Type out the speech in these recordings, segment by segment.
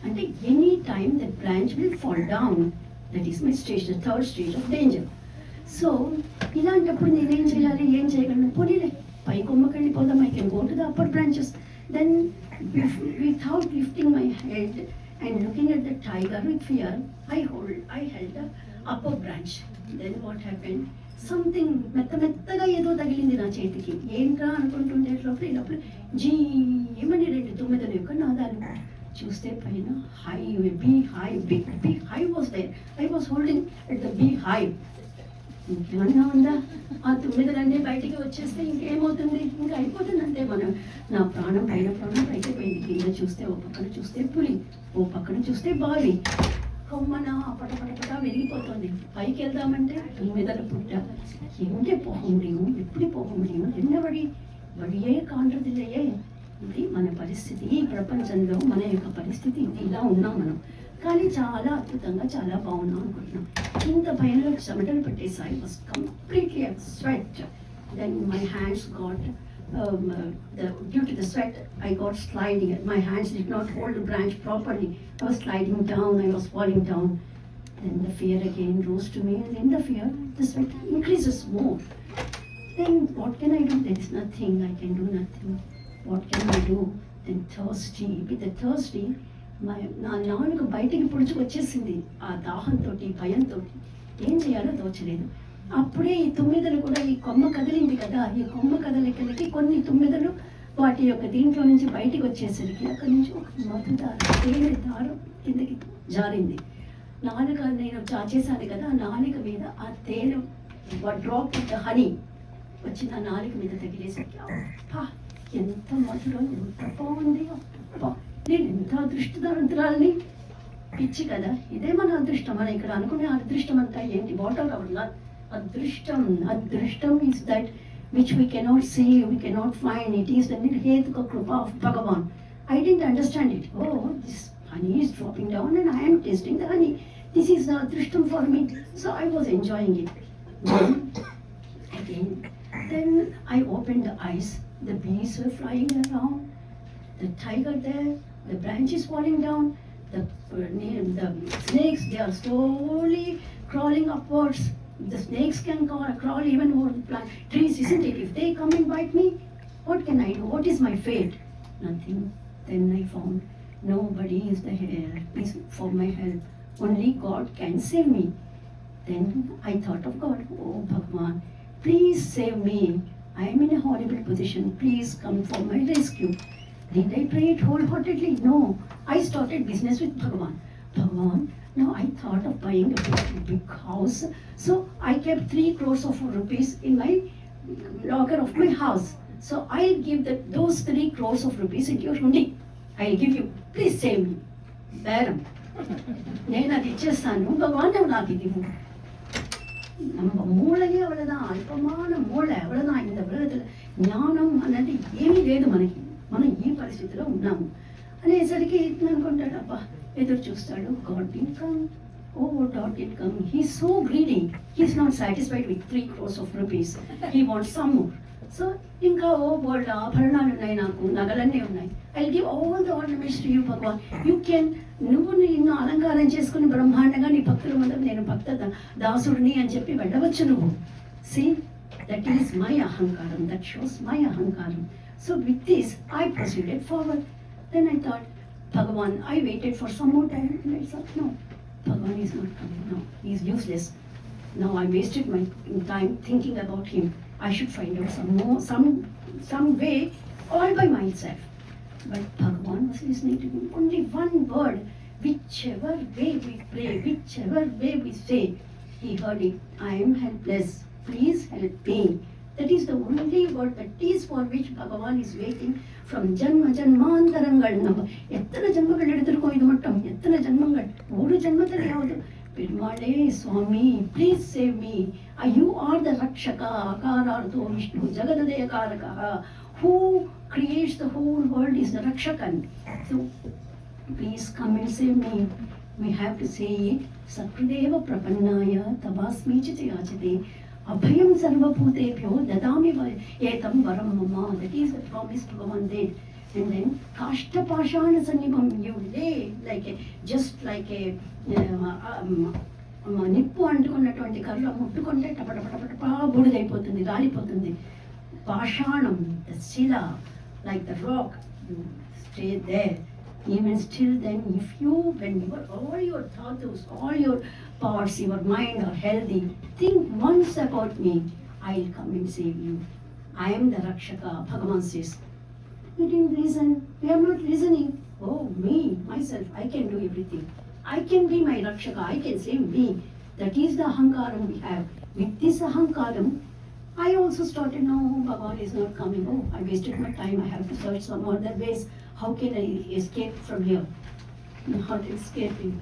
అంటే any time that branch will fall down. That is my stage, the third stage of danger. So ఇలాంటప్పుడు నేనేం చేయాలి, ఏం చేయగలను? పోనీలే పై కొమ్మకి వెళ్ళిపోదాం, I can go to the upper branches. Then without lifting my head and looking at the tiger with fear, I held the upper branch. Then what happened? Something మెత్తగా ఏదో తగిలింది నా చేతికి. ఏంట్రా అనుకుంటుండే లోపల ఏమని 2 తుమ్మెదల యొక్క నాదాలు. చూస్తే పైన big hive was there. I was holding at the bee hive. ఏమన్నా ఉందా? ఆ తుమ్మెదలన్నీ బయటికి వచ్చేస్తే ఇంకేమవుతుంది? ఇంకా అయిపోతుంది అంతే. నా ప్రాణం బయటకు పోయింది. కింద చూస్తే ఓ పక్కన చూస్తే పులి, ఓ పక్కన చూస్తే బావి, కొమ్మన పటపటపట వెళ్ళిపోతుంది. పైకి వెళ్దామంటే తుమ్మెదల పుట్ట. எங்கே போக முடியும், எப்படி போக முடியும், என்ன వడియే కాండ్రదిలేయే. ఇది మన పరిస్థితి. ఈ ప్రపంచంలో మన యొక్క పరిస్థితి ఇది. ఇలా ఉన్నాం మనం. కానీ చాలా అద్భుతంగా, చాలా బాగున్నాం అనుకుంటున్నాం. ఇంత పైన చెమటలు పెట్టేసాయి. Was completely sweat. Then my hands got due to the sweat, I got sliding. My hands did not hold the branch properly. I was sliding down, I was falling down. Then the fear again rose to me, and in the fear, the sweat increases more. Then what can I do? There is nothing, I can do nothing. What can I do? Then thirsty, with the thirsty, నా నాలుగు బయటికి పొడుచుకు వచ్చేసింది. ఆ దాహంతో, భయంతో ఏం చేయాలో తోచలేదు. అప్పుడే ఈ తుమ్మెదలు కూడా, ఈ కొమ్మ కదిలింది కదా, ఈ కొమ్మ కదలికలకి కొన్ని తుమ్మెదలు వాటి యొక్క దీంట్లో నుంచి బయటికి వచ్చేసరికి అక్కడి నుంచి ఒక తేనె దారం కిందకి జారింది. నాలుక నేను చాచేసాను కదా, ఆ నాలుక మీద ఆ తేనె డ్రాప్ ఆఫ్ ద హనీ వచ్చి నా నాలుక మీద తగిలేసరికి అబ్బా ఎంత మధురం, ఎంత బాగుంది, అబ్బా నేను ఎంత అదృష్టవంతురాలని. పిచ్చి కదా, ఇదే మన అదృష్టం. మనం ఇక్కడ అనుకునే అదృష్టం అంతా ఏంటి? వాటర్ అవర్ అదృష్టం is that which we cannot see, we cannot find. It is the nirhetuka krupa of Bhagavan. I didn't understand it. Oh, this honey is dropping down and I am tasting the honey. This is the adrishtam for me. So I was enjoying it. Then I opened the eyes. The bees were flying around. The tiger there. The branch is falling down. The snakes, they are slowly crawling upwards. The snakes can crawl even over trees, isn't it? If they come and bite me, what can I do? What is my fate? Nothing. Then I found nobody is for my help. Only God can save me. Then I thought of God. Oh Bhagavan, please save me. I am in a horrible position. Please come for my rescue. Did I pray it wholeheartedly? No. I started business with Bhagavan. Now I thought of buying a big house. So I kept 3 crores of rupees in my locker of my house. So I'll give those 3 crores of rupees into your hundi. I'll give you. Please save me. Bharam. నేను అది ఇచ్చేస్తాను, భగవాన్ నాకు ఇది. நம்ம மூளையே அவ்வளோதான், అల్పமான మూళ అவ்வளோதான். இந்த உலகத்தில் జ్ఞానం అన్నది ఏమీ లేదు మనకి. మనం ఈ పరిస్థితిలో ఉన్నాము అనేసరికి అనుకుంటాడు, అబ్బా ఎదురు చూస్తాడు. God did come. Oh, God did come. He's so greedy. He's not satisfied with 3 crores of rupees. He wants some more. So, ఇంకా బోల్డ్ ఆభరణాలు ఉన్నాయి, నాకు నగలన్నీ ఉన్నాయి. I'll give all the ornaments to you, Bhagavan. You can, నువ్వు నిన్ను అలంకారం చేసుకుని బ్రహ్మాండంగా నీ భక్తుల ముందు నేను భక్త దాసుడిని అని చెప్పి వెళ్ళవచ్చు నువ్వు. See, that is my ahankaram. That shows my ahankaram. So with this, I proceeded forward. Then I thought, Bhagavan, I waited for some more time and I thought, no, Bhagavan is not coming. No, he is useless. Now I wasted my time thinking about him. I should find out some way all by myself. But Bhagavan was listening to me. Only one word, whichever way we pray, whichever way we say, he heard it. I am helpless. Please help me. That is the only word, that is for which Bhagavan is waiting from ஜன்மாந்தரங்கள். நம்ம எத்தனை ஜென்மங்கள் எடுத்திருக்கோம், இது மட்டும் எத்தனை ஜென்மங்கள், ஒரு ஜென்மத்தில் யாவது பெருமாளே Swami please save me. You are the ரக்ஷகா அகாரார்த்தோ விஷ்ணு ஜெகததய காரகா. Who creates the whole world is the ரக்ஷகன். So please come and save me. We have to say it. Sakrudeva prapannaya tabasmi chitayachate. Abhayam sarvabhutebhyo dadami etam varam mama. That is the promise Bhagavan did. And then Kashtapashana Sanimam, you lay just like a నిప్పు అంటుకున్నటువంటి కర్ర ముట్టుకుంటే టపటపటపటపా బూడిదైపోతుంది, రాలిపోతుంది. పాషాణం, the శిల, like the rock, you stay there. Even still then, if you, when all your thoughts, all your parts, your mind are healthy, think once about me, I'll come and save you. I am the Rakshaka, Bhagavan says. We didn't reason, we are not reasoning. Oh, me, myself, I can do everything. I can be my Rakshaka, I can save me. That is the Ahankaram we have. With this Ahankaram, I also started, no, Bhagavan is not coming. Oh, I wasted my time, I have to search some other ways. How can I escape from here? Not escaping.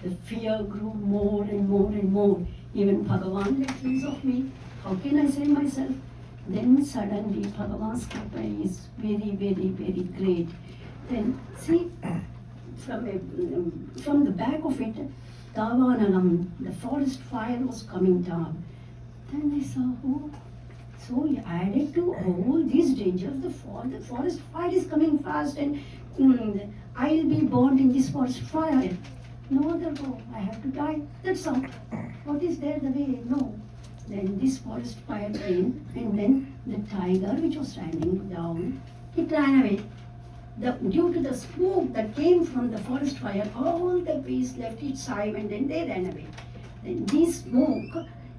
The fear grew more and more and more. Even Bhagavan let things of me. How can I save myself? Then suddenly Bhagavan's kripa is very, very, very great. Then see, from the back of it, Davananam, the forest fire was coming down. Then I saw, oh, so added to all these dangers, the forest fire is coming fast and I'll be burned in this forest fire. No other go, I have to die, that's all. What is there the way? No. Then this forest fire came, and then the tiger which was standing down, it ran away. Due to the smoke that came from the forest fire, all the beasts left its side and then they ran away. Then this smoke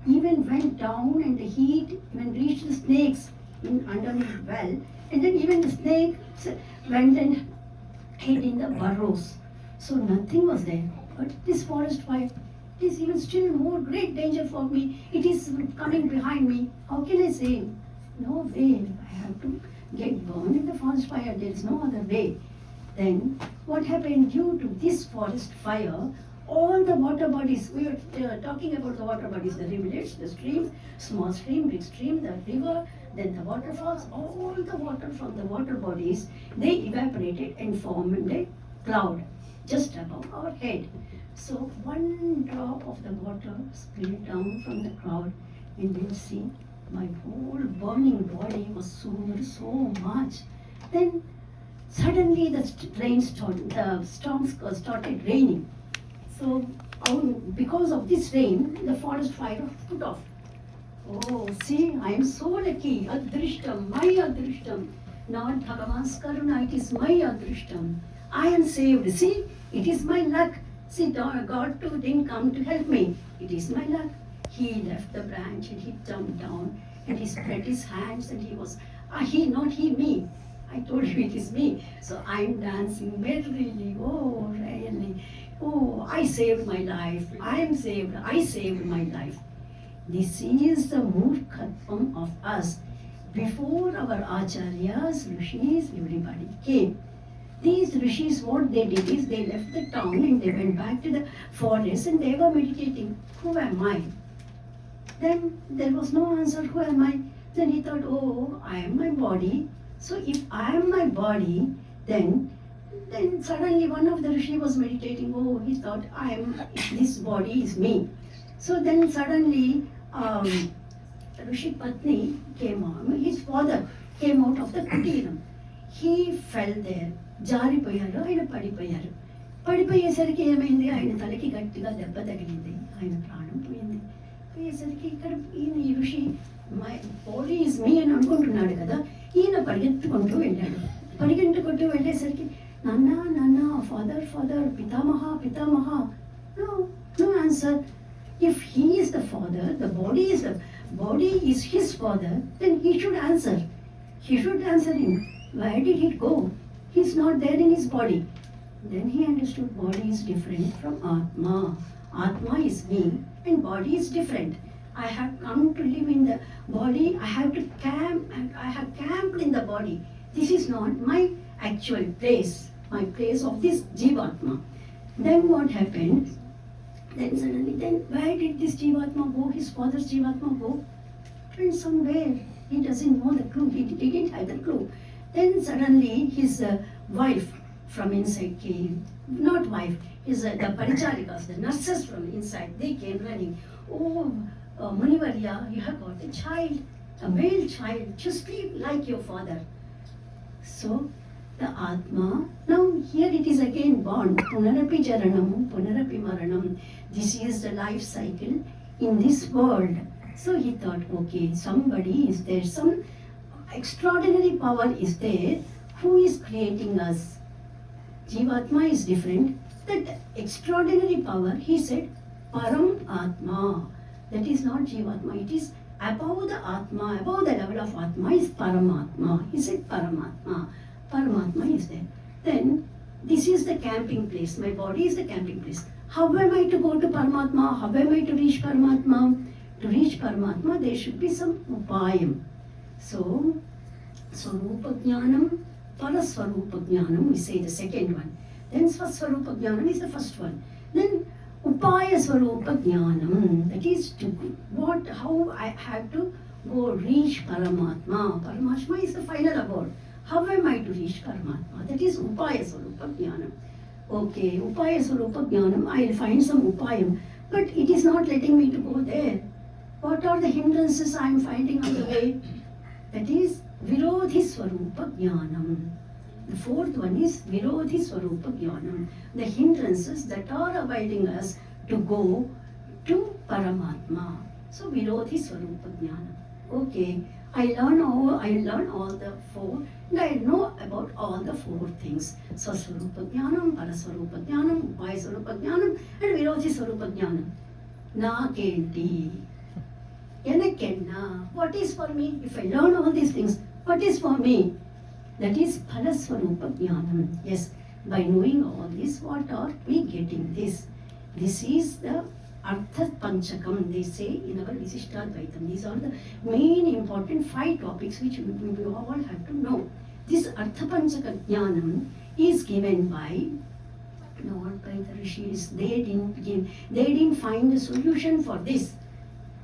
even went down and the heat even reached the snakes underneath the well, and then even the snakes went and hid in the burrows. So nothing was there. But this forest fire is even still more great danger for me. It is coming behind me. How can I say? No way. I have to get burned in the forest fire. There is no other way. Then what happened? Due to this forest fire, all the water bodies, we were talking about the water bodies, the rivulets, the streams, small stream, big stream, the river, then the waterfalls, all the water from the water bodies, they evaporated and formed a cloud just above our head. So one drop of the water spilled down from the cloud, and then see, my whole burning body was soothed so much. Then suddenly the storms started raining. So because of this rain, the forest fire put off. Oh, see, I am so lucky. Adrishtam, my Adrishtam. Not Bhagavan's Karuna, it is my Adrishtam. I am saved. See, it is my luck. See, God too didn't come to help me. It is my luck. He left the branch and he jumped down and he spread his hands and he was, not he, me. I told you it is me. So I'm dancing merrily. Oh, really. Oh, I saved my life. I am saved. I saved my life. This is the murkhatvam of us. Before our acharyas, rishis, everybody came. These rishis, what they did is they left the town and they went back to the forest and they were meditating. Who am I? Then there was no answer, who am I? Then he thought, oh, I am my body. So if I am my body, then suddenly one of the rishi was meditating. Oh, he thought, this body is me. So then suddenly Rishi Patni came on, his father came out of the kutiram. He fell there. జారిపోయారు, ఆయన పడిపోయారు. పడిపోయేసరికి ఏమైంది, ఆయన తలకి గట్టిగా దెబ్బ తగిలింది, ఆయన ప్రాణం పోయింది. పోయేసరికి ఇక్కడ ఈయన ఈ ఋషి మై బాడీ ఈజ్ మీ అని అనుకుంటున్నాడు కదా, ఈయన పరిగెత్తుకుంటూ వెళ్ళాడు. పరిగెత్తుకుంటూ వెళ్ళేసరికి నాన్న నాన్న, ఫాదర్ ఫాదర్, పితామహ పితామహ. No answer. If he is the father, the body is his father, then he should answer. He should answer him. Where did it go? He's not there in his body. Then he understood body is different from Atma. Atma is me and body is different. I have come to live in the body. I have camped in the body. This is not my actual place, my place of this Jivatma. Then what happened? Then suddenly, where did this Jivatma go? His father's Jivatma go? Went somewhere. He doesn't know the clue. He didn't have the clue. Then suddenly his wife from inside came. Not wife, the paricharikas, the nurses from inside, they came running. Oh, Munivarya, you have got a child, a male child, just like your father. So the Atma. Now here it is again born. Punarapi Jaranam, Punarapi Maranam. This is the life cycle in this world. So he thought, okay, somebody is there, some extraordinary power is there who is creating us. Jivatma is different. That extraordinary power, he said, Param Atma. That is not Jivatma. It is above the Atma, above the level of Atma is Paramatma. He said Paramatma. Paramatma is there. Then this is the camping place. My body is the camping place. How am I to go to Paramatma? How am I to reach Paramatma? To reach Paramatma, there should be some upayam. So, Swarupa Jnanam, Paraswarupa Jnanam, we say the second one. Then Swaswarupa Jnanam is the first one. Then Upaya Swarupa Jnanam, that is to how I have to go reach Paramatma. Paramatma is the final abode. How am I to reach Paramatma? That is Upaya Swarupa Jnanam. Okay, Upaya Swarupa Jnanam, I will find some Upayam, but it is not letting me to go there. What are the hindrances I am finding on the way? That is Virodhi Swarupa Jnanam. The fourth one is Virodhi Swarupa Jnanam. The hindrances that are avoiding us to go to Paramatma. So Virodhi Swarupa Jnanam. Okay, I learn all the four, and I know about all the four things. Swaswarupa Jnanam, Paraswarupa Jnanam, Upaya Swarupa Jnanam, and Virodhi Swarupa Jnanam. Na kenti. Enakkenna. What is for me? If I learn all these things, what is for me? That is Paraswarupa Jnanam. Yes, by knowing all this, what are we getting this? This is the Artha Panchakam, they say in our Visishtadvaitam. These are the main important 5 topics which we all have to know. This Artha Panchaka Jnanam is given by not by the rishis. They didn't find a solution for this.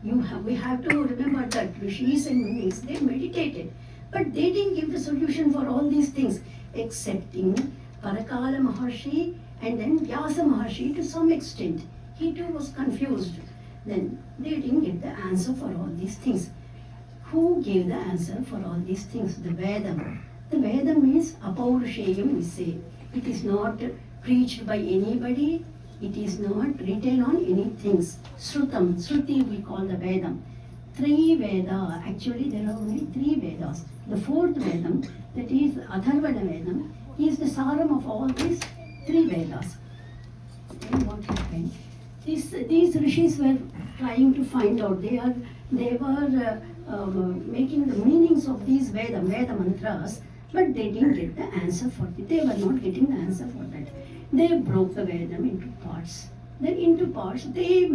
We have to remember that rishis and munis, they meditated, but they didn't give the solution for all these things, excepting Parakala Maharshi and then Vyasa Maharshi to some extent. He too was confused. Then they didn't get the answer for all these things. Who gave the answer for all these things? The Vedam. The Vedam means Apaurusheyam, we say. It is not preached by anybody. It is not written on any things. Shrutam, Shruti we call the Vedam. 3 Veda, actually there are only 3 Vedas. The 4th Vedam, that is Atharvana Vedam, is the saram of all these 3 Vedas. Then what happened? These rishis were trying to find out. They were making the meanings of these Veda mantras, but they didn't get the answer for it. They were not getting the answer for that. They broke the Vedam into parts. Then into parts, they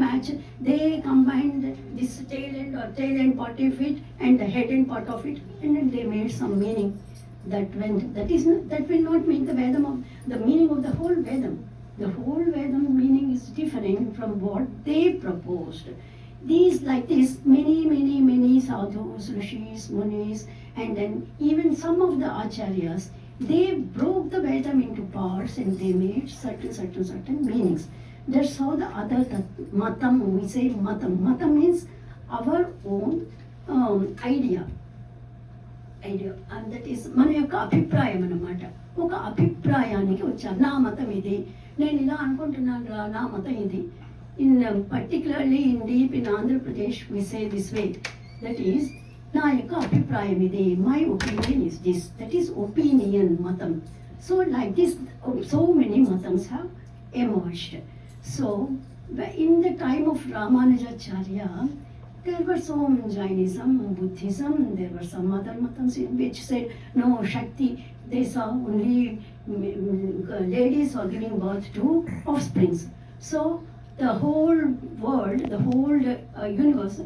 combined this tail end part of it and the head end part of it, and then they made some meaning. That will not make the Vedam the meaning of the whole Vedam. The whole Vedam meaning is different from what they proposed. These, like this, many sadhus, rishis, munis, and then even some of the acharyas, they broke the Vedam into parts and they made certain meanings. That's how the other matam, we say matam. Matam means our own idea. And that is మన యొక్క అభిప్రాయం అన్నమాట. ఒక అభిప్రాయానికి వచ్చారు. నా మతం ఇది, నేను ఇలా అనుకుంటున్నాను రా, నా మతం ఇది. Particularly in Andhra Pradesh, we say this way. That is, నా యొక్క అభిప్రాయం ఇది. My opinion is this. That is opinion matam. So like this, so many matams have emerged. So in the time of Ramanujacharya, there were some Jainism, Buddhism, there were some other matams which said, no, Shakti, they saw only ladies are giving birth to offsprings. So the whole world, the whole universe,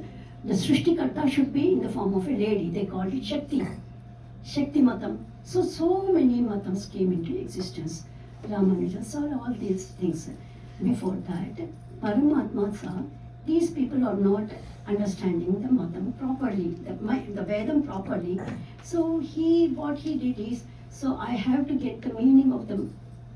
the Srishtikarta should be in the form of a lady. They called it Shakti Matam. So many matams came into existence. Ramanuja saw all these things. Before that, Paramatma saw these people are not understanding the matam properly, the Vedam properly. So what he did is, so I have to get the meaning of the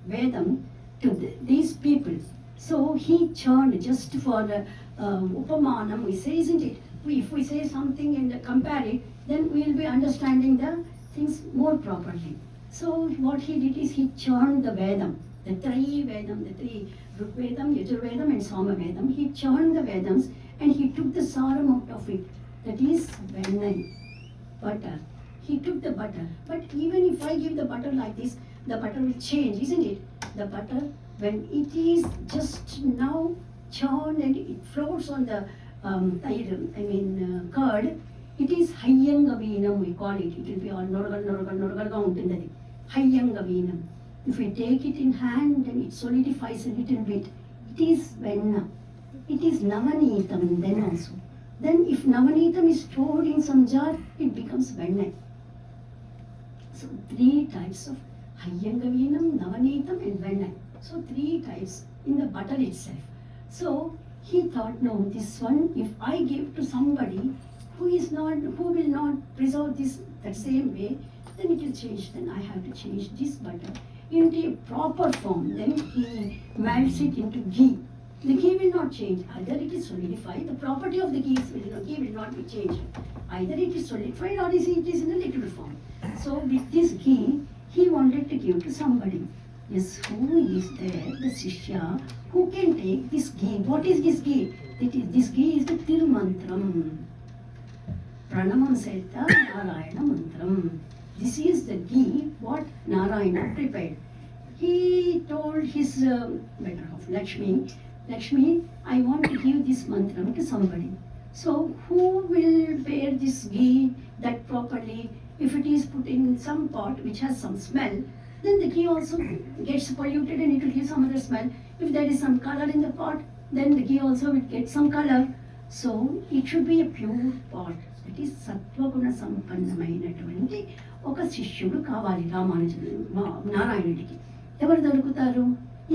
Vedam to these people. So he churned just for the upamanam, we say, isn't it? If we say something and compare it, then we will be understanding the things more properly. So what he did is he churned the Vedam, the three Rig Vedam, Yajur Vedam and Sama Vedam. He churned the Vedams and he took the saram out of it. That is Vennai, butter. He took the butter. But even if I give the butter like this, the butter will change, isn't it? The butter, when it is just now churned and it floats on the curd, it is Hayyangavinam, we call it. It will be all Norgal untundadi. Hayyangavinam. If we take it in hand, then it solidifies a little bit. It is Venna. It is Navanitam then also. Then if Navanitam is stored in some jar, it becomes Venna. So 3 types of Hayyangavinam, Navanitam and Venna. So 3 types in the butter itself. So he thought, no, this one, if I give to somebody who will not preserve this that same way, then it will change. Then I have to change this butter into a proper form. Then he melts it into ghee. The ghee will not change. Either it is solidified, the property of the ghee will not be changed. Either it is solidified or it is in a liquid form. So with this ghee, he wanted to give to somebody. Yes, who is there, the Shishya, who can take this ghee? What is this ghee? This ghee is the Tirumantram. Pranamam Seta Narayana Mantram. This is the ghee what Narayana prepared. He told his better half, Lakshmi, I want to give this mantram to somebody. So who will bear this ghee that properly? If it is put in some pot which has some smell, then the ghee also gets polluted and it will give some other smell. If there is some color in the pot, then the ghee also will get some color. So it should be a pure pot. It is సత్వగుణ సంపన్నమైనటువంటి ఒక శిష్యుడు కావాలి నారాయణుడికి. ఎవరు దొరుకుతారు?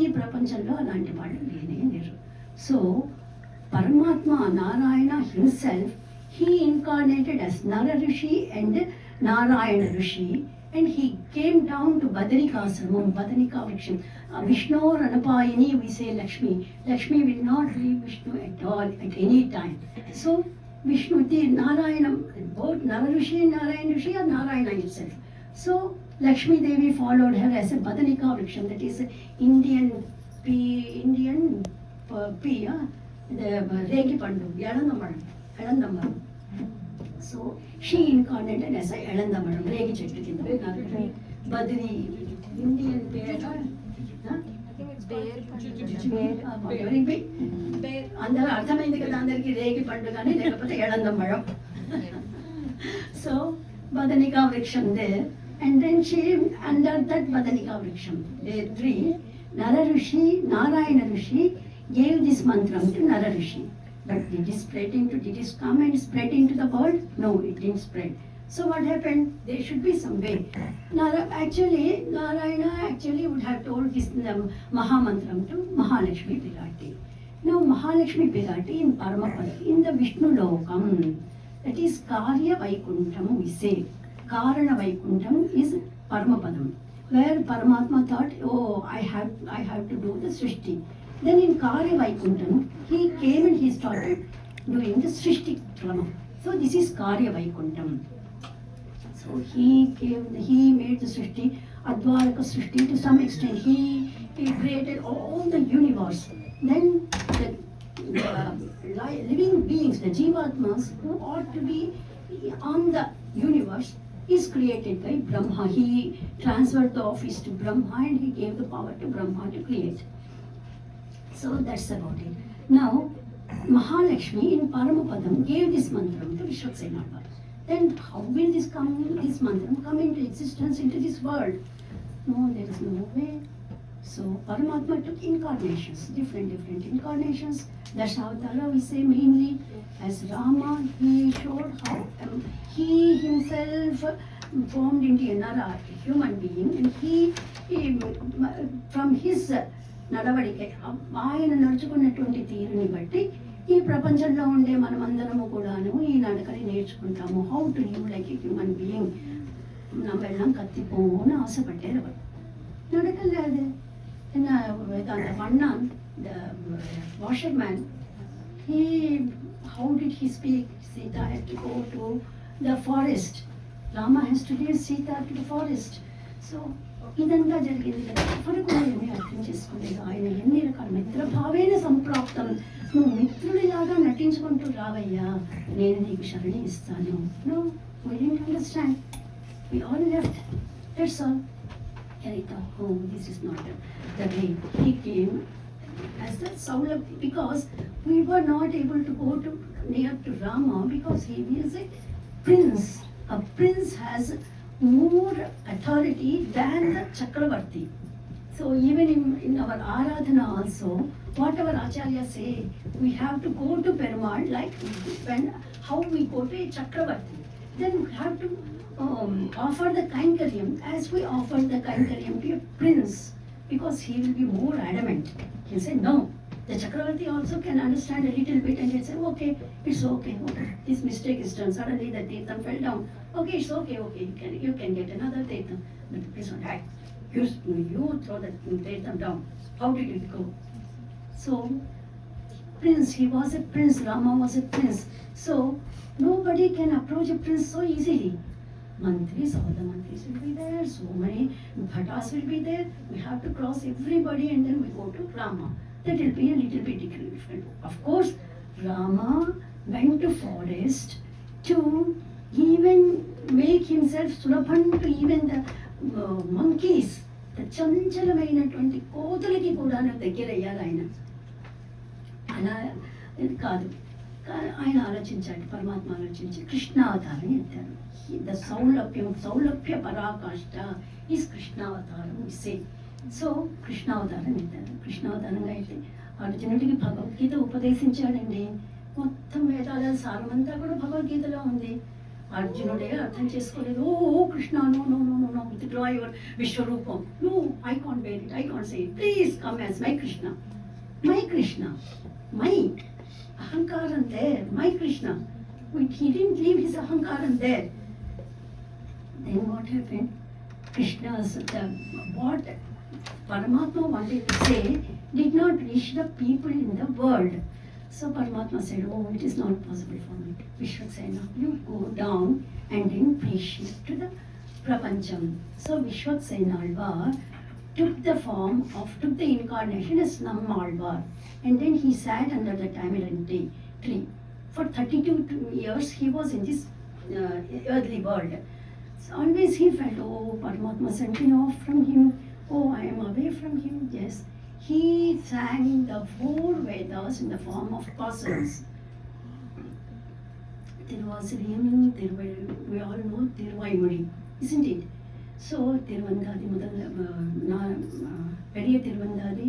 ఈ ప్రపంచంలో అలాంటి వాళ్ళు లేరు. సో పరమాత్మ Narayana himself, he incarnated as Nara Rishi and Narayana Rishi, and he came down to Badrikashramam, Badanika Vriksham. Vishnu Ranapayini, we say Lakshmi. Lakshmi will not leave Vishnu at all, at any time. So Vishnu, Narayana, both Nara Rishi and Narayana Rishi are Narayana himself. So Lakshmi Devi followed her as a Badanika Vriksham, that is Indian pea, the Regi Pandu, Elandamaram. So she incarnated as a Elandamaram, Regi Chettu kinda. Badri, Indian pear, అందరూ అర్థమైంది కదా అందరికి, రేగి పండు కానీ లేకపోతే ఎళందమ్మడం. So Badanika Vriksham there, and then she under that Badanika Vriksham, there 3, Nara Rishi, Narayana Rishi gave this mantram to Nara Rishi. But did it come and spread into the world? No, it didn't spread. So what happened? There should be some way. Narayana actually would have told this Mahamantram to Mahalakshmi Pirati. Now Mahalakshmi Pirati in Paramapada, in the Vishnu Lokam, that is Karya Vaikuntham we say. Karana Vaikuntham is Paramapadam, where Paramatma thought, oh, I have to do the Srishti. Then in Karya Vaikuntham, he came and he started doing the Srishti Krama. So this is Karya Vaikuntham. So he made the Srishti, Advaraka Srishti to some extent. He created all the universe. Then the living beings, the Jivatmas, who ought to be on the universe, is created by Brahma. He transferred the office to Brahma and he gave the power to Brahma to create. So that's about it. Now, Mahalakshmi in Paramapadam gave this mantram to Vishwaksena. Then how will this mantram come into existence into this world? No, there is no way. So Paramatma took incarnations, different incarnations. Dashavatara we say mainly as Rama. He showed how he himself formed into a Nara, a human being, and he from his నడవడికే ఆయన నడుచుకున్నటువంటి తీరుని బట్టి ఈ ప్రపంచంలో ఉండే మనమందరము కూడాను ఈ నడకని నేర్చుకుంటాము. How to live like a human being. நம்மெல்லாம் கத்திப்போன்னு ஆசைப்பட்டேன். அவர் நடக்கல. அது என்ன அந்த வண்ணான், the washerman, how did he speak? Sita had to go to the forest. Rama has to lead Sita to the forest. So ఇదంతా జరిగింది కదా, ఎవరు కూడా ఏమీ అర్థం చేసుకోలేదు. ఆయన ఎన్ని రకాల మిత్రభావేన సంప్రాప్తం, నువ్వు మిత్రుడిలాగా నటించుకుంటూ రావయ్యా, నేను నీకు శరణి ఇస్తాను. No, we didn't understand. We all left. That's all. And he thought, oh, this is not the way. He came as the Saula, because we were not able to go to near to Rama because he is a prince. A prince has more authority than the Chakravarti. So even in our Aradhana also, whatever Acharya say, we have to go to Perumal, like how we go to a Chakravarti. Then we have to offer the Kainkaryam as we offer the Kainkaryam to a prince, because he will be more adamant. He'll say no. The Chakravarti also can understand a little bit and he'll say, okay, it's okay, this mistake is done. Suddenly the Tirtham fell down. Okay, it's okay, you can get another Tirtham. But the prince went, hey, you throw the Tirtham down. How did it go? So, prince, he was a prince, Rama was a prince. So, nobody can approach a prince so easily. Mantris, all the mantris will be there, so many bhattas will be there. We have to cross everybody and then we go to Rama. That will be a little bit different. Of course, Rama went to forest to even make himself sulabhan to even the monkeys. The chanchalamayinatuvanti kotulaki kuda దగ్గరయ్యారు ఆయన. అలా కాదు, ఆయన ఆలోచించాడు, పరమాత్మ ఆలోచించి కృష్ణావతారం ఎత్తారు. The సౌలభ్య పరాకాష్ట is కృష్ణావతారం ఇసే. So కృష్ణావతారం ఎత్తారు. కృష్ణావతారంగా అయితే అర్జునుడికి భగవద్గీత ఉపదేశించాడండి. మొత్తం వేదాల సారమంతా కూడా భగవద్గీతలో ఉంది. అర్జునుడే అర్థం చేసుకోలేదు. Oh Krishna, no no no no no, withdraw your విశ్వరూపం. No, I can't bear it, I can't say it. Please come as my Krishna. My Krishna, my ahankaram there, my Krishna. He didn't leave his ahankaram there. Then what happened? Krishna's, what Paramatma wanted to say did not reach the people in the world. So Paramatma said, oh, it is not possible for me. Vishwaksena, you go down and then preach to the Prapancham. So Vishwaksenalvar took the incarnation as Nammalvar. And then he sat under the tamarind tree. For 32 years he was in this earthly world. So always he felt, oh, Paramatma sent me off from him. Oh, I am away from him. Yes. He sang the 4 Vedas in the form of parsons. Tiruvasirim, we all know Tiruvaimuri, isn't it? So Tiruvandadi, Periya Tiruvandadi,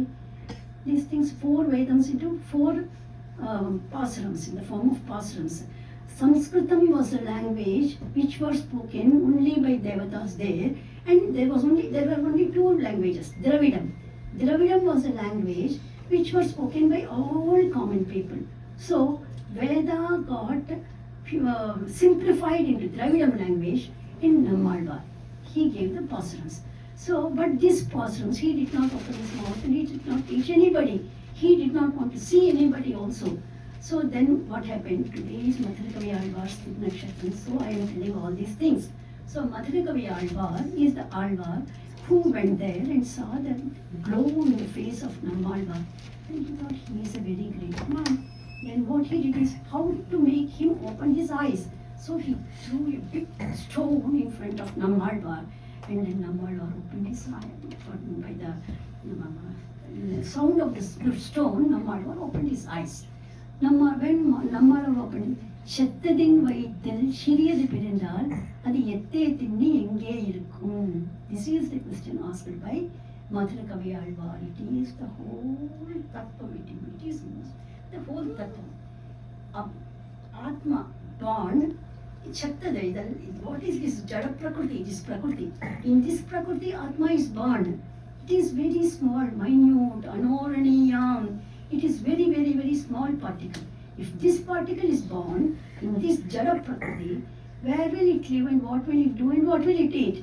these things, 4 Vedams into 4 pasarams, in the form of pasarams. Sanskritam was a language which was spoken only by devatas there, and there were only 2 languages. Dravidam was a language which was spoken by all common people. So Veda got simplified into Dravidam language in Nammalvar. He gave the pasarams. So, but this pasarams, he did not open his mouth and he did not teach anybody. He did not want to see anybody also. So then what happened? Today is Madhurakavi Alvar's Nakshatram. So I am telling all these things. So Madhurakavi Alvar is the Alvar who went there and saw the glow in the face of Nammalvar. And he thought he is a very great man. Then what he did is how to make him open his eyes. So he threw a big stone in front of Nammalvar. And then Nammalvar opened his eye. By the sound of the stone, Nammalvar opened his eyes. When Nammalvar opened, செத்ததின் வயிற்றில் சிறியது பிறந்தால் அது எத்தே திண்ணி எங்கே இருக்கும்? This is the question asked by Madhurakavi Alvar. It is the whole tattva. It is the whole tattva. Atma, born, what is this Jada Prakriti? It is Prakriti. In this Prakriti, Atma is born. It is very small, minute, anoraniyam. It is very, very, very small particle. If this particle is born in this Jada Prakriti, where will it live and what will it do and what will it eat?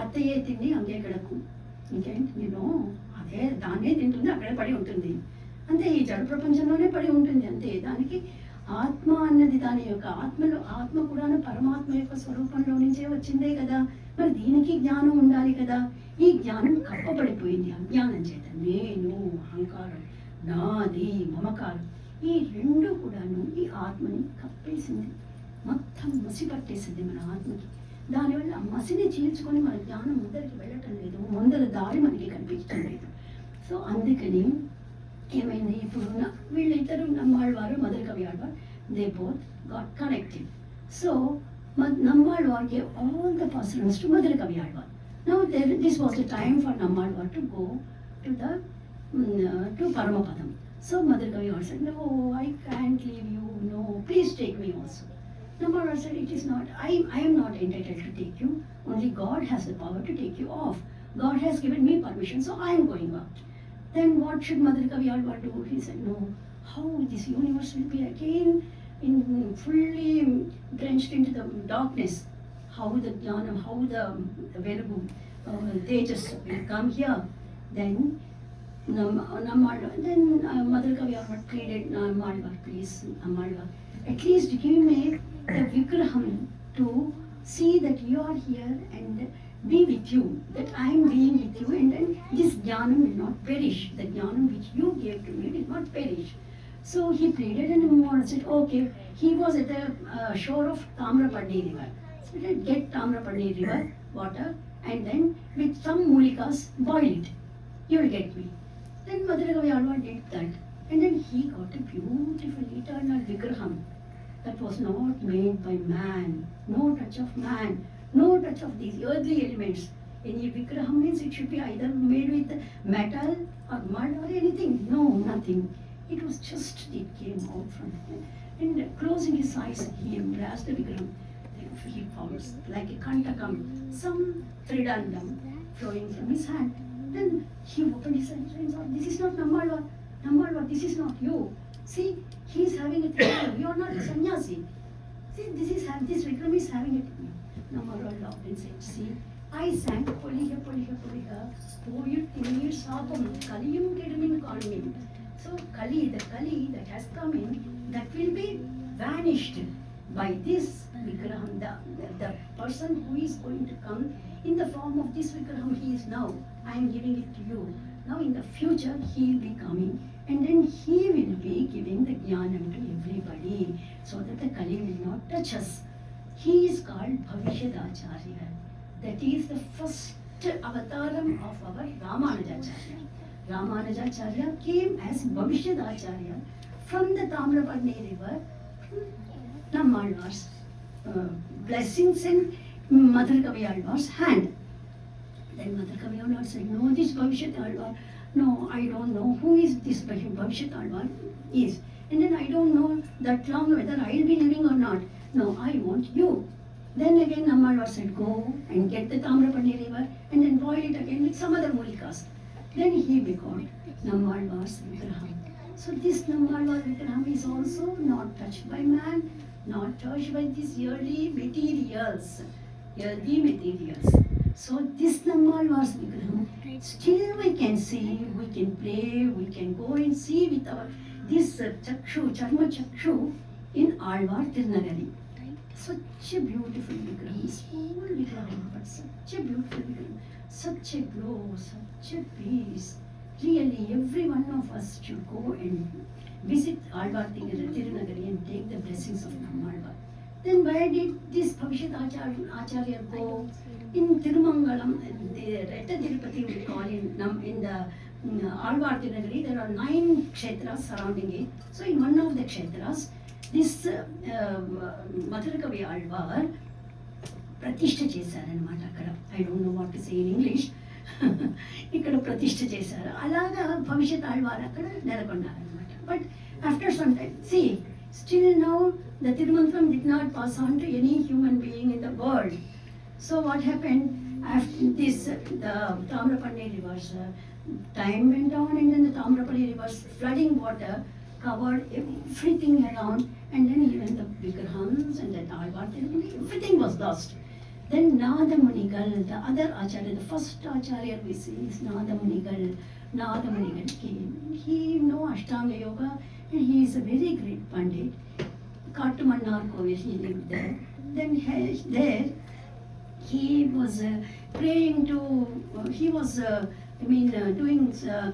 Attaye tindi ange kadakum. Okay, you know, అదే దాన్నే తింటుంది, అక్కడే పడి ఉంటుంది. అంతే, ఈ జడ ప్రపంచంలోనే పడి ఉంటుంది అంతే. దానికి ఆత్మ అన్నది దాని యొక్క ఆత్మ కూడా పరమాత్మ యొక్క స్వరూపంలో నుంచే వచ్చిందే కదా. మరి దీనికి జ్ఞానం ఉండాలి కదా. ఈ జ్ఞానం కప్పబడిపోయింది అజ్ఞానం చేత. నేను, అహంకారం, నాది, మమకారం, ఈ రెండు కూడాను ఈ ఆత్మని కప్పేసింది, మొత్తం మసి పట్టేసింది మన ఆత్మకి. దానివల్ల మసిని చీల్చుకొని మన జ్ఞానం ముందరికి వెళ్ళటం లేదు, ముందర దారి మనకి కనిపించడం లేదు. సో అందుకని ఏమైంది, ఇప్పుడు వీళ్ళిద్దరు నమ్మాళ్ళవారు, మదర్ కవి Alwar, they both got connected. So Nammalwar gave all the pasurans to Mother Kavi Alvar. Now this was the time for Nammalwar to go to the to Paramapadam. So Mother Kavi Alvar said, "No, I can't leave you. No, please take me also." Nammalwar said, "It is not. I am not entitled to take you. Only God has the power to take you off. God has given me permission, so I am going out." Then what should Mother Kavi Alvar do? He said, "No. How this universe will be again in fully drenched into the darkness? How the jnanam, how the Velugu, Tejas will come here?" Then Mother Kavi Alvar pleaded, "Nammalwar, please, Nammalwar, at least give me the Vigraham to see that you are here and be with you, that I am being with you, and then this jnanam will not perish. The jnanam which you gave to me will not perish." So he pleaded, and Nammalwar said, "Okay." He was at the shore of Tamrapadni river. So he said, "Get Tamrapadni river water and then with some mulikas boil it. You will get me." Then Mother Kavi Alvar did that, and then he got a beautiful eternal Vigraham that was not made by man, no touch of man, no touch of these earthly elements. Any Vigraham means it should be either made with metal or mud or anything. No, nothing. It was just, it came out from him. And closing his eyes, he embraced the Vigraham. Then he found like a kantakam, some tridandam flowing from his hand. Then he opened his eyes and said, "This is not Nammalwar. Nammalwar, this is not you. See, he is having a tridandam. You are not a sannyasi. See, this Vigraham is having it." Nammalwar laughed and said, "See, I sang Poliha, Poliha, Poliha, Poyut Tinir Sapam, Kaliyum Kedumin Kanmin." So Kali, the Kali that has come in, that will be vanished by this Vigraham. The person who is going to come in the form of this Vigraham, he is now. I am giving it to you. Now in the future, he will be coming, and then he will be giving the jnanam to everybody, so that the Kali will not touch us. He is called Bhavishyadacharya. That is the first avataram of our Ramanujacharya. Ramanujacharya came as Bhavishyadacharya from the Tamrapadni river, Nammalwar's blessings and Mother Kavi Alvar's hand. Then Mother Kavi Alvar said, "No, this Bhavishyat Alvar, no, I don't know who is this Bhavishyat Alvar is. And then I don't know that long whether I will be living or not. No, I want you." Then again Nammalwar said, "Go and get the Tamrapadni river and then boil it again with some other mulikas." Then he begot Nammalwar's Vigraham. So this Nammalwar Vigraham is also not touched by man, not touched by these earthly materials. So this Nammalwar's Vigraham, still we can see, we can play, we can go and see with our this chakshu, charma chakshu in Alvar Tirunagari. Such a beautiful Vigraham, small Vigraham, but such a beautiful Vigraham, such a glow, such a peace. Really, every one of us should go and visit Alvar Tirunagari and take the blessings of Nammalwar. Then where did this Bhavishyat Acharya go? In Tirumangalam, the Retta Tirupati we call in the Alvar Tirunagari, there are 9 kshetras surrounding it. So in one of the kshetras, this Mother Kavi Alvar ప్రతిష్ఠ చేశారనమాట అక్కడ. I don't know what to say in English. ఇక్కడ ప్రతిష్ఠ చేశారు. అలాగా భవిష్యత్ ఆళ్వారు అక్కడ నెలకొన్నారనమాట. But after some time, see, still now the Tirumantram did not pass on to any human being in the world. So what happened after this, the Tamrapadni rivers, time went on, and then the Tamrapadni rivers flooding water covered everything around, and then even the Vigrahams and the Alvar Tirunagari, everything was lost. Then Nada Munigal, the other Acharya, the first Acharya we see is Nada Munigal. Nada Munigal came. He know Ashtanga Yoga, and he is a very great Pandit. Kattumannar Kovil, he lived there. Then there, he was praying to, he was, doing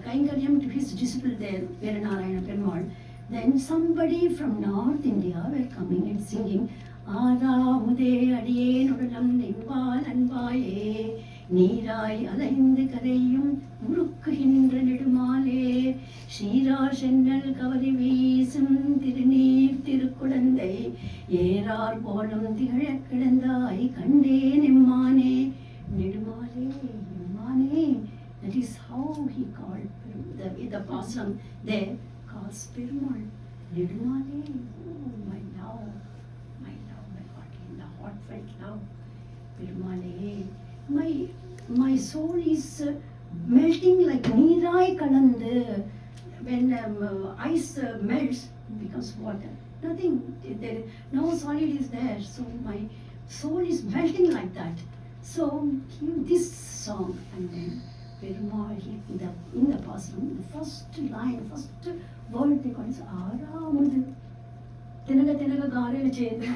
Kainkaryam to his disciple there, Veeranarayana Perumal. Then somebody from North India were coming and singing, ஆறாமுதே அடியேனுடலம் நின்பால் அன்பாயே நீராய் அலைந்து கரையும் முறுக்குகின்ற நெடுமாலே ஸ்ரீரார் சென்னல் கவரி வீசும் திருநீர் திருக்குழந்தை ஏறார் போலம் திகழக் கிடந்தாய் கண்டேன் எம்மானே நெடுமாலே எம்மானே. That is how he called the Pasam there calls Perumal Nidumale. Oh, my love, my God, in the heartfelt love, Perumale. My soul is melting like neerai kalandu. When ice melts, it becomes water. Nothing, there, no solid is there. So my soul is melting like that. So this song, and then Perumal, in the Pasam, the first line, first word they call is Aramudu. Tenaga tenaga gaarelu chedu.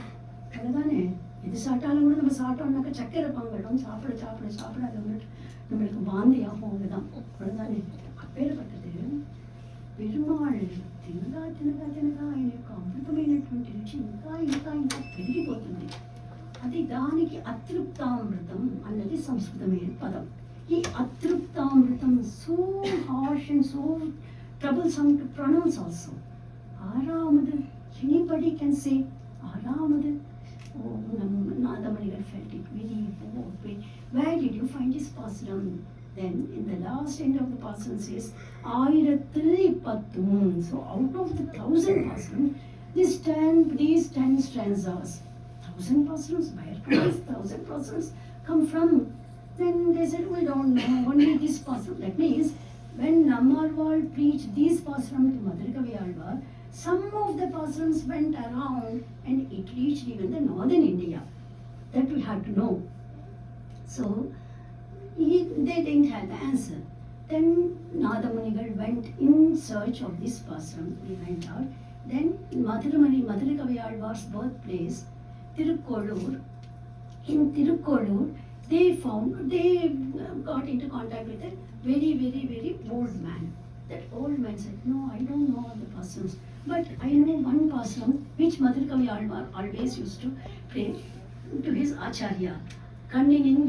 Adagane இது சாப்பிட்டாலும் கூட நம்ம சாப்பிட்டோம்னாக்க சக்கரை பங்கடம் சாப்பிட அது வந்துட்டு நம்மளுக்கு வாந்தி ஆகும். அவ்வளோதான் அவ்வளோதானே. அப்பேற்பட்டது పెరుమాళ్ తినగా ఆయన యొక్క అమృతమైనటువంటి రుచి ఇంకా పెరిగిపోతుంది. అది దానికి అతృప్తామృతం అన్నది సంస్కృతమైన పదం. ఈ అతృప్తామృతం so harsh and so troublesome to pronounce also. Aramadu, anybody can say Aramadu. Oh, Nadamanigal felt it very. Where did you find this pasaram? Then in the last end of the pasaram says Aayirathil Ippathum. So out of the 1,000 pasarams, these 10 stanzas, 1,000 pasarams, where can these 1,000 pasarams come from? Then they said, we don't know, only this pasaram. That means when Nammalwal preached these pasaram to Madarakavi Alvar, some of the pasarams went around and it reached even the northern India. That we have to know. So they didn't have the answer. Then Nadamunigal went in search of this pasaram. He went out. Then Madarakavi Alvar's birthplace, Tirukkolur. In Tirukkolur, they got into contact with a very old man. That old man said, no, I don't know all the pasarams, but I know one pasaram which Madarakavi Alvar always used to pray to his Acharya. கண்ணினின்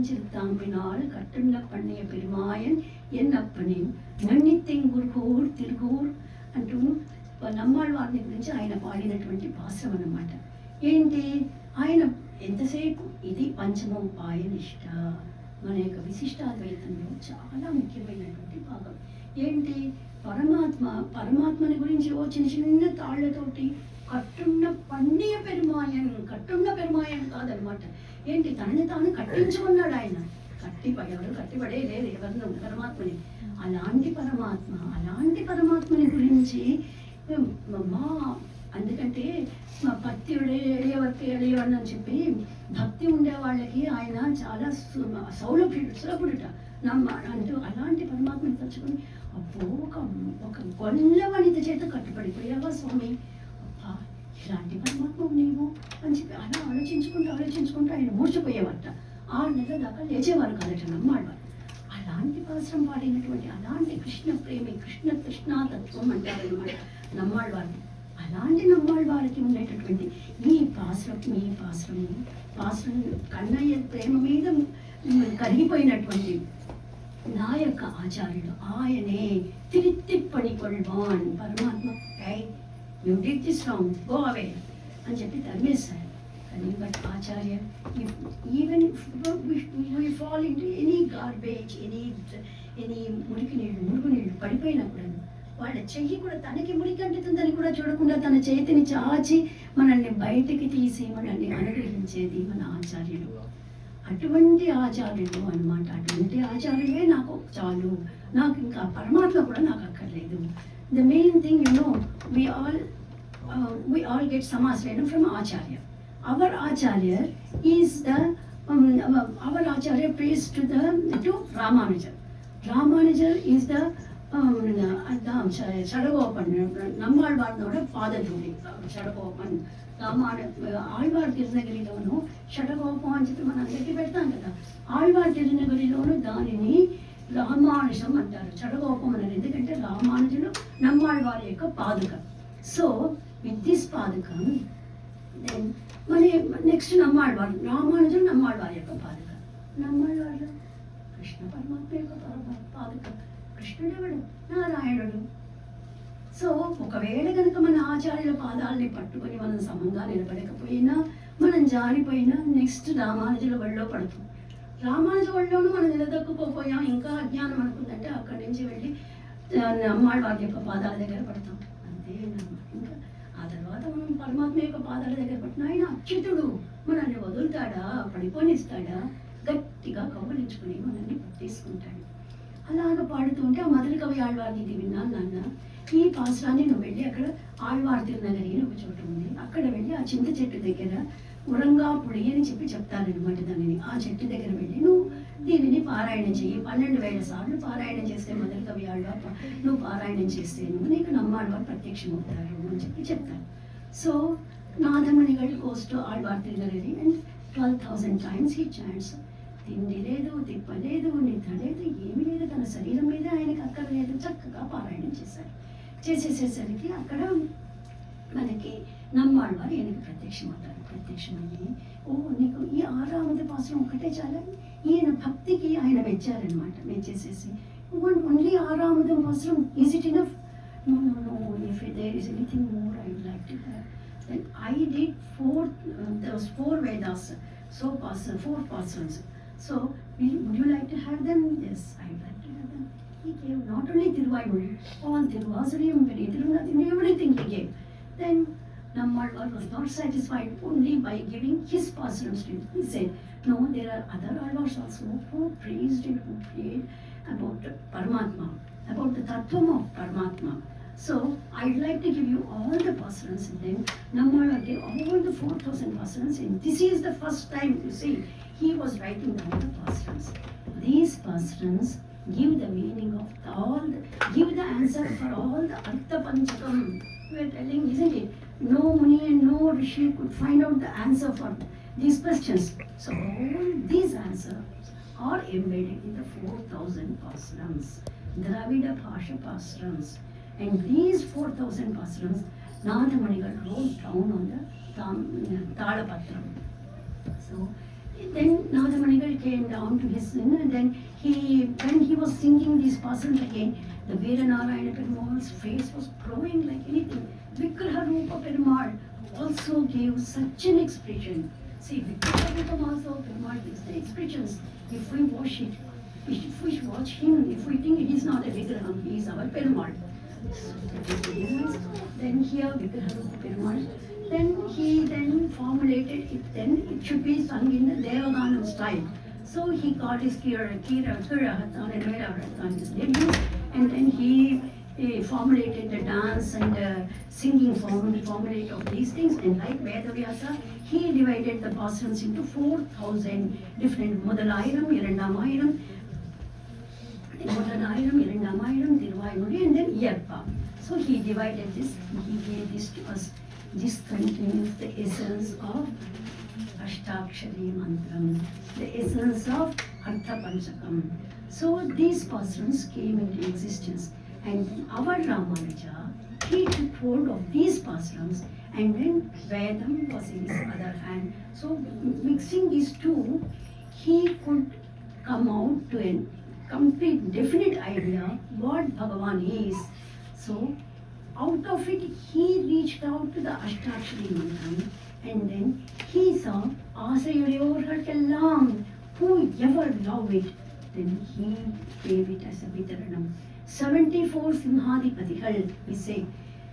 சிறுத்தாம்பினால் கட்டுண்ட பண்ணிய பெருமாயன் என் அப்பனின் మన్నిత్తెంగుర్గూర్ తిరుగుర్ అంటూ నమ్మాళ్ళవారిని గురించి ఆయన పాడినటువంటి పాశ్రం అన్నమాట. ఏంటి ఆయన ఎంతసేపు ఇది పంచమోపాయ నిష్ట, మన యొక్క విశిష్టాద్వైతంలో చాలా ముఖ్యమైనటువంటి భాగం. ఏంటి పరమాత్మని గురించి ఓ చిన్న తాళ్లతోటి కట్టున్న పెరుమాయన్ కాదనమాట. ఏంటి తనని తాను కట్టించుకున్నాడు ఆయన. ఎవరు కట్టిపడే లేదు ఎవరిని పరమాత్మని. అలాంటి పరమాత్మని గురించి అందుకంటే మా భక్తి ఎడేవాడిని అని చెప్పి భక్తి ఉండే వాళ్ళకి ఆయన చాలా సులభుడుట అంటూ అలాంటి పరమాత్మని తలుచుకొని అబ్బో ఒక గొల్ల వనిత చేత కట్టుబడిపోయావా స్వామి, అబ్బా ఇలాంటి పరమాత్మ నీవు అని చెప్పి అలా ఆలోచించుకుంటూ ఆయన మూర్చిపోయేవారట. 6 నెలల దాకా లేచేవారు కాదట నమ్మాళ్ళవారు. అలాంటి పాశ్రం పాడినటువంటి అలాంటి కృష్ణ ప్రేమి కృష్ణతత్వం అంటారన్నమాట నమ్మాళ్ళవారిని. అలాంటి నమ్మాళ్ళవారికి ఉండేటటువంటి ఈ పాశ్రం కన్నయ్య ప్రేమ మీద కరిగిపోయినటువంటి నా యొక్క ఆచార్యుడు ఆయనే తిరిత్తిప్పని కొల్వాన్ పరమాత్మ. You did this wrong, go away అని చెప్పి తరిమేశారు. కానీ but Acharya even we fall into any garbage, any మురికి నీళ్ళు పడిపోయినా కూడా వాళ్ళ చెయ్యి కూడా తనకి మురికి అంటుతుందని కూడా చూడకుండా తన చేతిని చాచి మనల్ని బయటికి తీసి మనల్ని అనుగ్రహించేది మన ఆచార్యుడు. అటువంటి ఆచార్యులు అన్నమాట. అటువంటి ఆచార్యులే నాకు చాలు, నాకు ఇంకా పరమాత్మ కూడా నాకు అక్కర్లేదు. The main thing we all get samasrena from Acharya. Our Acharya is our Acharya prays to Ramanuja. Ramanuja is the அதான் சடகோபன் நம்மாழ்வார்னோட பாதஜோடி షడగోపన్ ఆళ్వార్ తిరునగరిలోను షడగోపం అని చెప్పి మన అందరికీ పెడతాం కదా. ఆళ్వార్ తిరునగరిలోను దానిని రామానుజం అంటారు. షడగోపం అనేది ఎందుకంటే రామానుజుడు నమ్మాళ్వారి యొక్క పాదుక. సో విత్ దిస్ పాదుకం దెన్ మన నెక్స్ట్ నమ్మాళ్వారు, రామానుజుడు నమ్మాళ్వారి యొక్క పాదుక. నమ్మాళ్వారు కృష్ణ పరమాత్మ యొక్క పాదుక. కృష్ణుడెవడు? నారాయణుడు. సో ఒకవేళ కనుక మన ఆచార్యుల పాదాలని పట్టుకొని మనం సమంగా నిలబడకపోయినా, మనం జారిపోయినా నెక్స్ట్ రామానుజుల ఒళ్ళో పడుతుంది. రామానుజ ఒళ్ళోనూ మనం నిలదొక్కుపోయాం, ఇంకా అజ్ఞానం అనుకుందంటే అక్కడి నుంచి వెళ్ళి అమ్మాళ్ళవారి యొక్క పాదాల దగ్గర పడతాం. అంతేనమ్మా. ఇంకా ఆ తర్వాత మనం పరమాత్మ యొక్క పాదాల దగ్గర పట్టిన ఆయన అచ్యుతుడు, మనల్ని వదులుతాడా, పడిపోనిస్తాడా? గట్టిగా కౌగులించుకుని మనల్ని పట్టేసుకుంటాడు. అలాగ పాడుతూ ఉంటే ఆ మొదటి కవి ఆళ్వారిది ఇది విన్నాను నాన్న. ఈ పాశ్రాన్ని నువ్వు వెళ్ళి అక్కడ ఆళ్వార్ తిరునగరి అని ఒక చోటు ఉంది, అక్కడ వెళ్ళి ఆ చింత చెట్టు దగ్గర ఉరంగా పుడి అని చెప్పి చెప్తారనమాట దానిని. ఆ చెట్టు దగ్గర వెళ్ళి నువ్వు దీనిని పారాయణం చెయ్యి. 12,000 సార్లు పారాయణం చేస్తే మొదటి కవి ఆళ్వార్ నువ్వు పారాయణం చేస్తే నీకు నమ్మాళ్వారు ప్రత్యక్షమవుతారు అని చెప్పి చెప్తారు. సో నాదమణిగల్ goes to Alvar Thirunagari and 12,000 times he chants. తిండి లేదు, తిప్పలేదు, నిద్ర లేదు, ఏమీ లేదు, తన శరీరం మీద ఆయనకు అక్కర్లేదు, చక్కగా పారాయణం చేశారు. చేసేసేసరికి అక్కడ మనకి నమ్మాళ్వారు ఈయనకి ప్రత్యక్షమవుతారు. ప్రత్యక్షమయ్యి ఓ నీకు ఈ 6వ పాసురం ఒకటే చాలా, ఈయన భక్తికి ఆయన మెచ్చారనమాట. మెచ్చేసేసి ఓన్లీ 6వ పాసురం is it enough? No no no, if there is anything more I would like to have. Then I did 4 Vedas, so 4 pasurams. So, would you like to have them? Yes, I would like to have them. He gave not only Tiruvayur, all Tiruvasariyam, everything he gave. Then Nammalvar was not satisfied only by giving his pasurams to him. He said, no, there are other Alvars also who praised and who prayed about Paramatma, about the Tattvam of Paramatma. So, I'd like to give you all the pasurams, and then Nammalvar gave all the 4,000 pasurams, and this is the first time, you see, he was writing down the pasurams. These pasurams give the meaning of give the answer for all the Artha Panchakam. We are telling, isn't it? No Muni and no Rishi could find out the answer for these questions. So all these answers are embedded in the 4,000 pasurams, Dravida Bhasha pasurams. And these 4,000 pasurams, Nadamanigal wrote down on the Talapatram. So then Nadamanigal came down to his sin, and then when he was singing these pasurams again, the Veeranarayana Perumal's face was glowing like anything. Vigraha Rupa Perumal also gave such an expression. See, Vigraha Rupa also Perumal gives the expressions. If we watch it, if we watch him, if we think he is not a Vigraham, he is our Perumal. Then here Vigraha Rupa Perumal. Then he formulated it, then it should be sung in the Devaganam style. So he called his Kira Hattan and Vera Hattan his debut, and then he formulated the dance and singing formulate of these things. And like Vedavyasa, he divided the pasurams into 4,000 different Mudalayiram, Irandamayiram, Tiruvayur, and then Iyarpa. So he divided this, he gave this to us. This contains the essence of Ashtakshari Mantram, the essence of Artha Panchakam. So these pasurams came into existence, and our Ramanuja, he took hold of these pasurams, and then Vedam was in his other hand. So mixing these two, he could come out to a complete definite idea what Bhagavan is. So out of it, he reached out to the Ashtakshari Mantram, and then he saw Asayudevorkallam, whoever loved it, then he gave it as a Vitaranam. 74 Simhadipatihal, we say,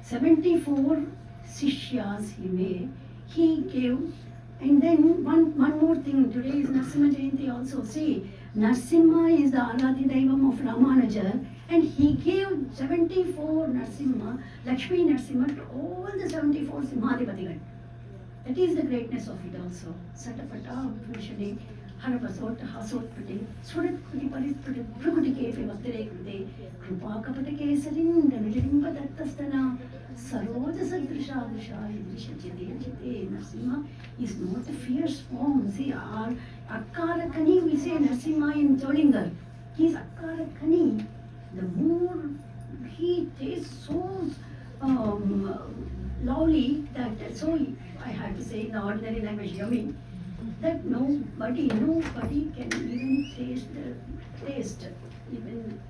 74 Sishyas he made, he gave. And then one more thing, today is Narasimha Jayanti also. See, Narasimha is the Aradhi Daivam of Ramanuja, and he gave 74 Narasimha, Lakshmi Narasimha, to all the 74 Simhadipatigal. That is the greatness of it also. Satapata, usually हरपसोट्टहासोत्पटे स्फुरत्कृतिपरिस्फुट भ्रुकुटिकेऽपि वक्तिरे कृते कृपाकपटकेसरीन्दनुलिम्बदत्तस्तना सरोजसदृशादृशा यदृशज्यते Narasimha is not a fierce form. See, our Akkarakani, we say Narasimha in Cholingar. He is Akkarakani. The more he tastes so lovely that so I have to say in the ordinary language, yummy, that nobody can even taste the taste, even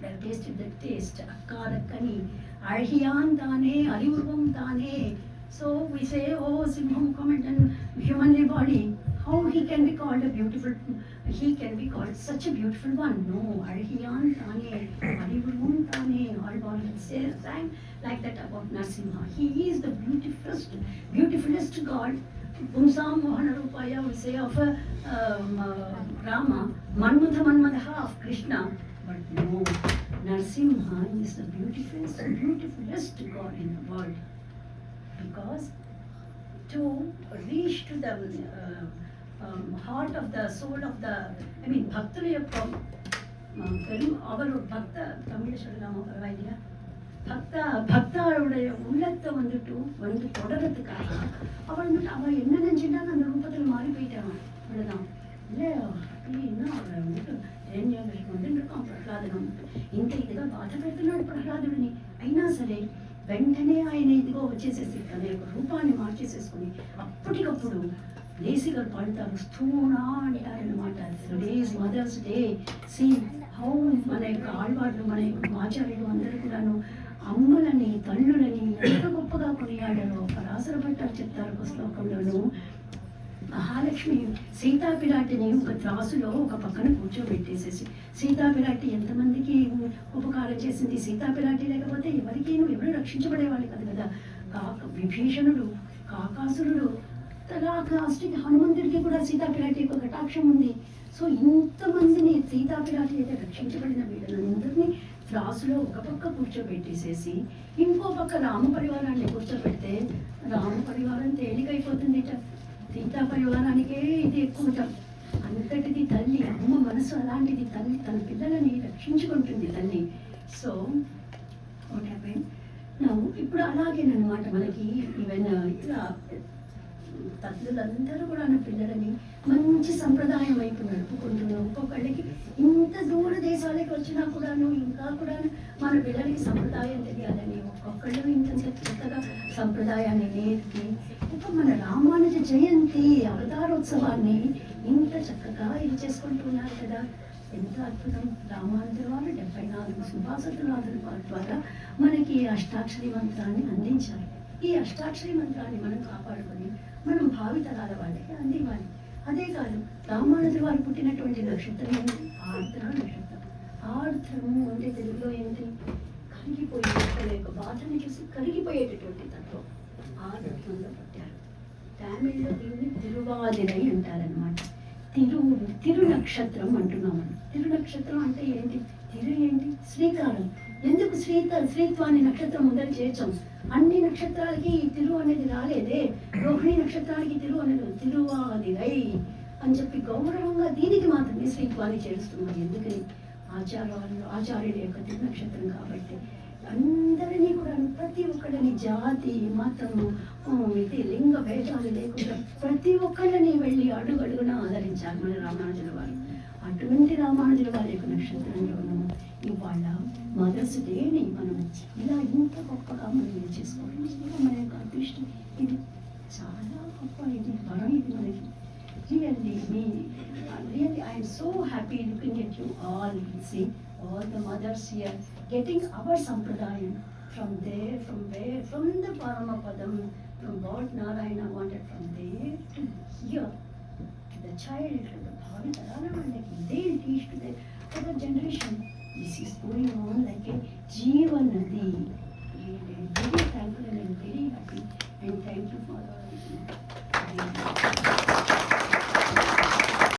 they tasted the taste. Akkarakani, Arhiyan Tane, Ariurvam Tane. So we say, oh, Simham comment and humanly body. How he can be called a beautiful, he can be called such a beautiful one. No, Arhiyan Tane, Ariurvam Tane, all God sang like that about Narasimha. He is the beautifulest God. Pumsam Mohana Rupaya will say of Rama, Manmadha of Krishna. But no, Narasimha is the beautifulest God in the world. Because to reach to the heart of the soul of the, Bhaktulu yokka avaru Bhakta, Tamil sollama paravaidya. பக்தாவுடைய உள்ளத்தை வந்துட்டு தொடரத்துக்காக அவள் வந்துட்டு அவள் என்ன நினைச்சிட்டாங்க அந்த ரூபத்தில் மாறி போயிட்டாங்க. அவ்வளோதான் இல்லை அப்படின்னா அவளை வந்துட்டு హిరణ్యాకృష్ణుడు வந்துட்டு இருக்கான் ప్రహ్లాదనం. ఇంత ఇదిగా బాధ పెడుతున్నాడు ప్రహ్లాదుడిని. అయినా సరే వెంటనే ఆయన ఇదిగో వచ్చేసేసి తన యొక్క రూపాన్ని మార్చేసేసుకుని అప్పటికప్పుడు దేశిగా పడతారు స్థూణ అంటారనమాట. Today's Mother's Day. See how మన యొక్క ఆళ్వాళ్ళు మన యొక్క ఆచార్యులు అందరూ కూడాను అమ్మలని తల్లులని ఎంత గొప్పగా కొనియాడారో పరాశర భట్టారు చెప్తారు ఒక శ్లోకంలోను. మహాలక్ష్మి సీతాపిరాటిని ఒక త్రాసులో ఒక పక్కన కూర్చోబెట్టేసేసి, సీతాపిరాటి ఎంతమందికి ఉపకారం చేసింది. సీతాపిరాటి లేకపోతే ఎవరు రక్షించబడేవాళ్ళు కాదు కదా. విభీషణుడు, కాకాసురుడు, లాస్ట్కి హనుమంతుడికి కూడా సీతాపిరాటి యొక్క కటాక్షం ఉంది. సో ఇంతమందిని సీతాపిరాటి అయితే రక్షించబడిన వీళ్ళందరినీ త్రాసులో ఒక పక్క కూర్చోబెట్టేసేసి ఇంకో పక్క రామ పరివారాన్ని కూర్చోబెడితే రామ పరివారం తేలికైపోతుంది. సీతా పరివారానికే ఇది ఎక్కువ. అంతటిది తల్లి, అమ్మ మనసు అలాంటిది. తల్లి తన పిల్లలని రక్షించుకుంటుంది తల్లి. సో వాట్ హ్యాపెన్ నౌ ఇప్పుడు అలాగేనమాట మనకి ఈవెన్ ఇలా తల్లులందరూ కూడా నా పిల్లలని మంచి సంప్రదాయం వైపు నడుపుకుంటున్నాం. ఒక్కొక్కళ్ళకి ఇంత దూర దేశాలకు వచ్చినా కూడాను ఇంకా కూడాను మన పిల్లలకి సంప్రదాయం తెలియాలని ఒక్కొక్కళ్ళు ఇంత చక్కగా సంప్రదాయాన్ని నేర్పి ఇప్పుడు మన రామానుజ జయంతి అవతారోత్సవాన్ని ఇంత చక్కగా ఇది చేసుకుంటున్నారు కదా. ఎంత అద్భుతం. రామానుజుల వారు 74 సుభాషితాల ద్వారా మనకి అష్టాక్షరి మంత్రాన్ని అందించారు. ఈ అష్టాక్షరి మంత్రాన్ని మనం కాపాడుకొని మనం భావితరాల వాళ్ళకి అందివ్వాలి. అదే కాదు, రామానుజుల వారు పుట్టినటువంటి నక్షత్రం ఏంటి? ఆర్ద్ర నక్షత్రం. ఆర్ద్రము అంటే తెలుగులో ఏంటి? కరిగిపోయే యొక్క బాధని చూసి కరిగిపోయేటటువంటి తత్వం. ఆర్ద్రంలో పుట్టారు. తమిళ్లో దీన్ని తిరువాదిరై అంటారనమాట. తిరు నక్షత్రం అంటున్నాం మనం. తిరు నక్షత్రం అంటే ఏంటి? తిరు ఏంటి? శ్రీకారం. ఎందుకు శ్రీత్వాన్ని నక్షత్రం ముందర చేర్చాం? అన్ని నక్షత్రాలకి ఈ తిరు అనేది రాలేదే. రోహిణి నక్షత్రానికి తిరు అనేది తిరువాదిరై అని చెప్పి గౌరవంగా దీనికి మాత్రమే శ్రీత్వాన్ని చేరుస్తున్నారు. ఎందుకని? ఆచార్యుల యొక్క తిరు నక్షత్రం కాబట్టి అందరినీ కూడా ప్రతి ఒక్కళ్ళని జాతి మతము ఇది లింగ భేదాలు లేకుండా ప్రతి ఒక్కళ్ళని వెళ్ళి అడుగడుగున ఆదరించాలి మన రామానుజుల వారు. అటువంటి రామానుజుల వారి యొక్క నక్షత్రంలోనూ ఇవాళ మదర్స్ డేని మనం ఇలా ఇంత గొప్పగా మనం ఇది చేసుకోవడం మన యొక్క అదృష్టం. ఇది చాలా గొప్ప ఇది వరం. ఇది మనకి really I am so happy looking at you all. See all the mothers here getting our sampradayam from there, from where, from the Paramapadam, from what Narayana wanted, from there to here, to the child, to the Bhavitarana, they will teach to the other generation.